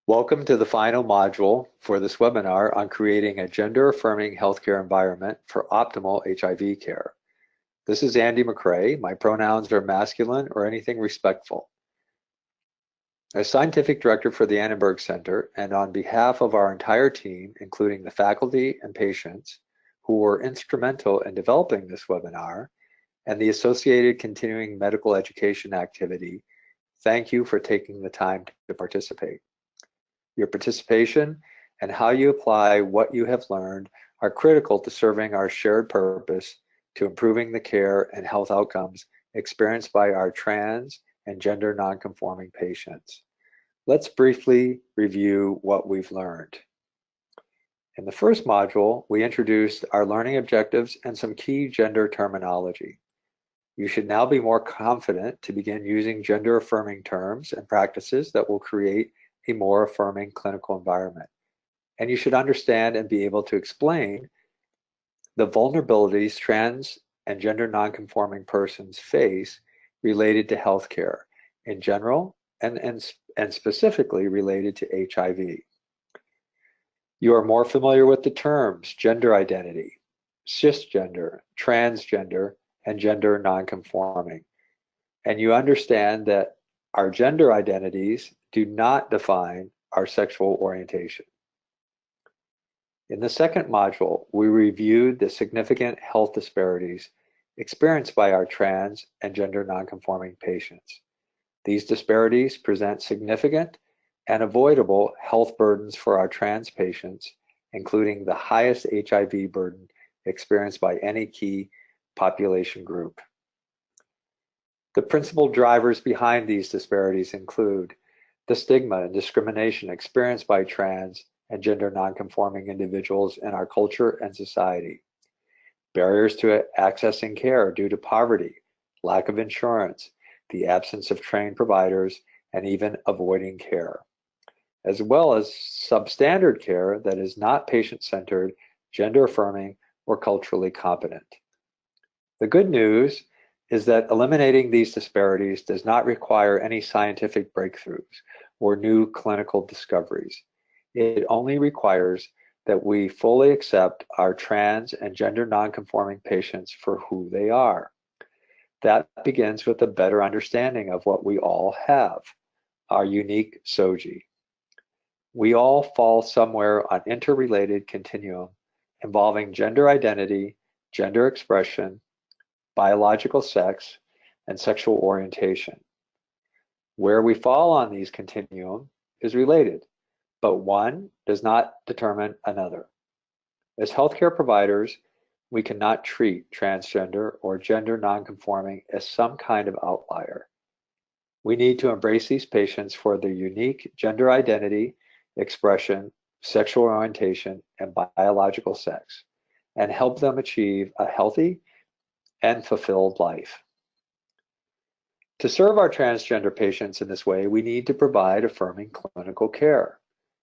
Welcome to the final module for this webinar on creating a gender-affirming healthcare environment for optimal HIV care. This is Andy McCrae. My pronouns are masculine or anything respectful. As Scientific Director for the Annenberg Center, and on behalf of our entire team, including the faculty and patients who were instrumental in developing this webinar, and the associated continuing medical education activity, thank you for taking the time to participate. Your participation and how you apply what you have learned are critical to serving our shared purpose to improving the care and health outcomes experienced by our trans and gender nonconforming patients. Let's briefly review what we've learned. In the first module, we introduced our learning objectives and some key gender terminology. You should now be more confident to begin using gender-affirming terms and practices that will create a more affirming clinical environment. And you should understand and be able to explain the vulnerabilities trans and gender nonconforming persons face related to healthcare in general and specifically related to HIV. You are more familiar with the terms gender identity, cisgender, transgender, and gender nonconforming. And you understand that our gender identities do not define our sexual orientation. In the second module, we reviewed the significant health disparities experienced by our trans and gender nonconforming patients. These disparities present significant and avoidable health burdens for our trans patients, including the highest HIV burden experienced by any key population group. The principal drivers behind these disparities include the stigma and discrimination experienced by trans and gender nonconforming individuals in our culture and society, barriers to accessing care due to poverty, lack of insurance, the absence of trained providers, and even avoiding care, as well as substandard care that is not patient-centered, gender-affirming, or culturally competent. The good news is that eliminating these disparities does not require any scientific breakthroughs or new clinical discoveries. It only requires that we fully accept our trans and gender nonconforming patients for who they are. That begins with a better understanding of what we all have, our unique SOGI. We all fall somewhere on interrelated continuum involving gender identity, gender expression, biological sex, and sexual orientation. Where we fall on these continuum is related, but one does not determine another. As healthcare providers, we cannot treat transgender or gender nonconforming as some kind of outlier. We need to embrace these patients for their unique gender identity, expression, sexual orientation, and biological sex, and help them achieve a healthy and fulfilled life. To serve our transgender patients in this way, we need to provide affirming clinical care.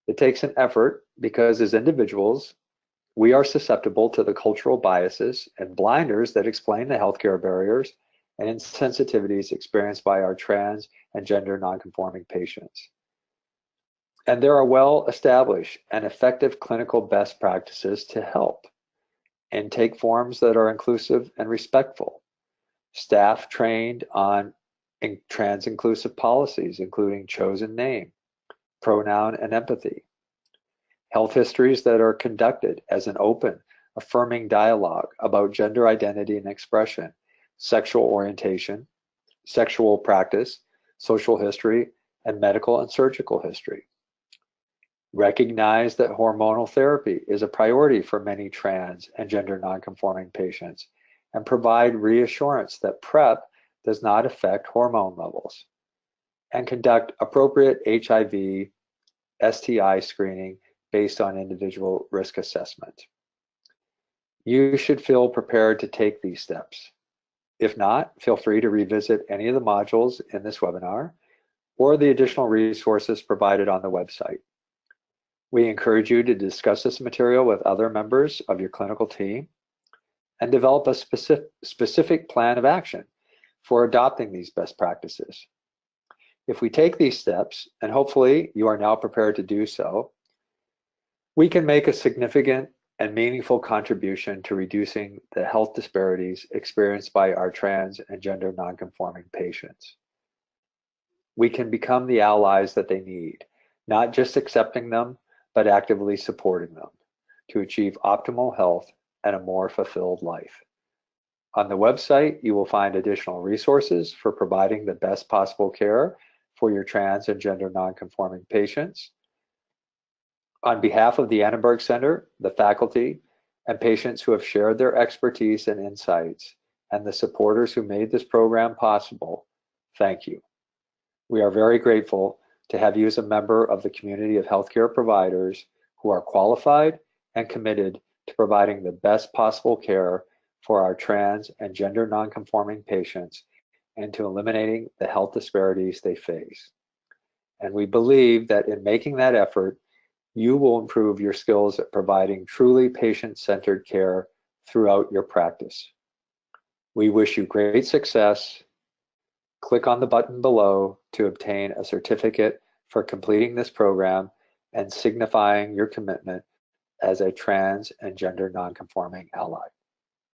It takes an effort because as individuals, we are susceptible to the cultural biases and blinders that explain the healthcare barriers and insensitivities experienced by our trans and gender nonconforming patients. And there are well-established and effective clinical best practices to help and take forms that are inclusive and respectful. Staff trained on trans-inclusive policies, including chosen name, pronoun, and empathy. Health histories that are conducted as an open, affirming dialogue about gender identity and expression, sexual orientation, sexual practice, social history, and medical and surgical history. Recognize that hormonal therapy is a priority for many trans and gender nonconforming patients, and provide reassurance that PrEP does not affect hormone levels. And conduct appropriate HIV, STI screening based on individual risk assessment. You should feel prepared to take these steps. If not, feel free to revisit any of the modules in this webinar or the additional resources provided on the website. We encourage you to discuss this material with other members of your clinical team and develop a specific plan of action for adopting these best practices. If we take these steps, and hopefully you are now prepared to do so, we can make a significant and meaningful contribution to reducing the health disparities experienced by our trans and gender nonconforming patients. We can become the allies that they need, not just accepting them, but actively supporting them to achieve optimal health and a more fulfilled life. On the website, you will find additional resources for providing the best possible care for your trans and gender nonconforming patients. On behalf of the Annenberg Center, the faculty, and patients who have shared their expertise and insights, and the supporters who made this program possible, thank you. We are very grateful to have you as a member of the community of healthcare providers who are qualified and committed to providing the best possible care for our trans and gender nonconforming patients and to eliminating the health disparities they face. And we believe that in making that effort, you will improve your skills at providing truly patient-centered care throughout your practice. We wish you great success. Click on the button below to obtain a certificate for completing this program and signifying your commitment as a trans and gender nonconforming ally.